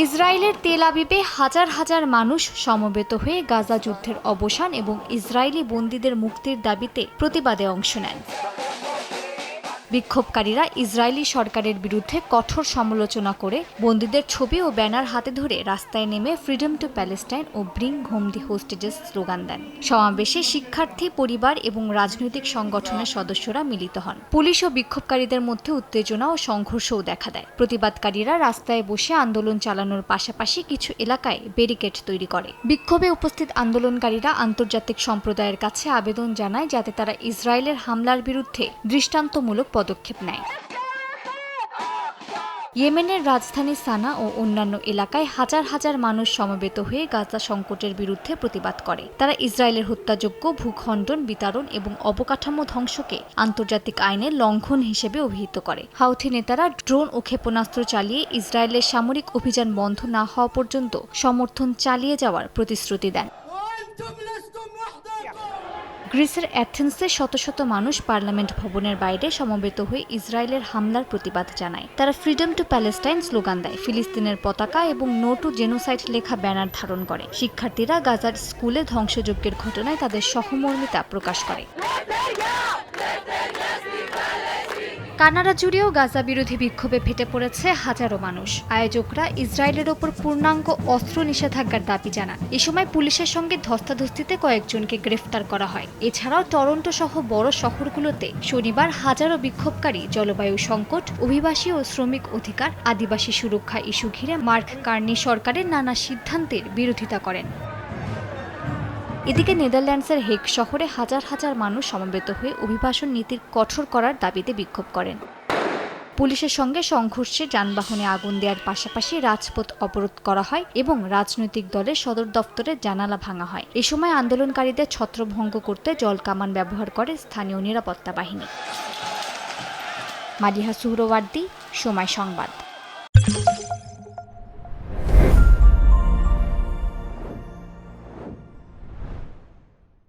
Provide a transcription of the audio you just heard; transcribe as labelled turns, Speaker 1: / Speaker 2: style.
Speaker 1: ইসরায়েলের তেল আবিবে হাজার হাজার মানুষ সমবেত হয়ে গাজা যুদ্ধের অবসান এবং ইসরায়েলি বন্দীদের মুক্তির দাবিতে প্রতিবাদে অংশ নেন। বিক্ষোভকারীরা ইসরায়েলি সরকারের বিরুদ্ধে কঠোর সমালোচনা করে বন্দীদের ছবি ও ব্যানার হাতে ধরে রাস্তায় নেমে ফ্রিডম টু প্যালেস্টাইন ও bring home the hostages slogan দেন। সমাবেশে শিক্ষার্থী, পরিবার এবং রাজনৈতিক সংগঠনের সদস্যরা মিলিত হন। পুলিশ ও বিক্ষোভকারীদের মধ্যে উত্তেজনা ও সংঘর্ষও দেখা দেয়। প্রতিবাদকারীরা রাস্তায় বসে আন্দোলন চালানোর পাশাপাশি কিছু এলাকায় ব্যারিকেড তৈরি করে। বিক্ষোভে উপস্থিত আন্দোলনকারীরা আন্তর্জাতিক সম্প্রদায়ের কাছে আবেদন জানায় যাতে তারা ইসরায়েলের হামলার বিরুদ্ধে দৃষ্টান্তমূলক পদক্ষেপ নেয়। ইয়েমেনের রাজধানী সানা ও অন্যান্য এলাকায় হাজার হাজার মানুষ সমবেত হয়ে গাজা সংকটের বিরুদ্ধে প্রতিবাদ করে। তারা ইসরায়েলের হত্যাযোগ্য ভূখণ্ডন বিতরণ এবং অবকাঠামো ধ্বংসকে আন্তর্জাতিক আইনের লঙ্ঘন হিসেবে অভিহিত করে। হাউথি নেতারা ড্রোন ও ক্ষেপণাস্ত্র চালিয়ে ইসরায়েলের সামরিক অভিযান বন্ধ না হওয়া পর্যন্ত সমর্থন চালিয়ে যাওয়ার প্রতিশ্রুতি দেন। গ্রিসের অ্যাথেন্সে শত শত মানুষ পার্লামেন্ট ভবনের বাইরে সমবেত হয়ে ইসরায়েলের হামলার প্রতিবাদ জানায়। তারা ফ্রিডম টু প্যালেস্টাইন স্লোগান দেয়, ফিলিস্তিনের পতাকা এবং নো টু জেনোসাইড লেখা ব্যানার ধারণ করে। শিক্ষার্থীরা গাজার স্কুলে ধ্বংসযজ্ঞের ঘটনায় তাদের সহমর্মিতা প্রকাশ করে। কানাডা জুড়েও গাজা বিরোধী বিক্ষোভে ফেটে পড়েছে হাজারো মানুষ। আয়োজকরা ইসরায়েলের ওপর পূর্ণাঙ্গ অস্ত্র নিষেধাজ্ঞার দাবি জানান। এ সময় পুলিশের সঙ্গে ধস্তাধস্তিতে কয়েকজনকে গ্রেফতার করা হয়। এছাড়াও টরন্টো সহ বড় শহরগুলোতে শনিবার হাজারো বিক্ষোভকারী জলবায়ু সংকট, অভিবাসী ও শ্রমিক অধিকার, আদিবাসী সুরক্ষা ইস্যু ঘিরে মার্ক কার্নি সরকারের নানা সিদ্ধান্তের বিরোধিতা করেন। এদিকে নেদারল্যান্ডসের হেগ শহরে হাজার হাজার মানুষ সমবেত হয়ে অভিবাসন নীতির কঠোর করার দাবিতে বিক্ষোভ করেন। পুলিশের সঙ্গে সংঘর্ষে যানবাহনে আগুন দেওয়ার পাশাপাশি রাজপথ অবরোধ করা হয় এবং রাজনৈতিক দলের সদর দফতরের জানালা ভাঙা হয়। এ সময় আন্দোলনকারীদের ছত্রভঙ্গ করতে জলকামান ব্যবহার করে স্থানীয় নিরাপত্তা বাহিনী। মালিহা সুহরওয়ার্দী, সময় সংবাদ।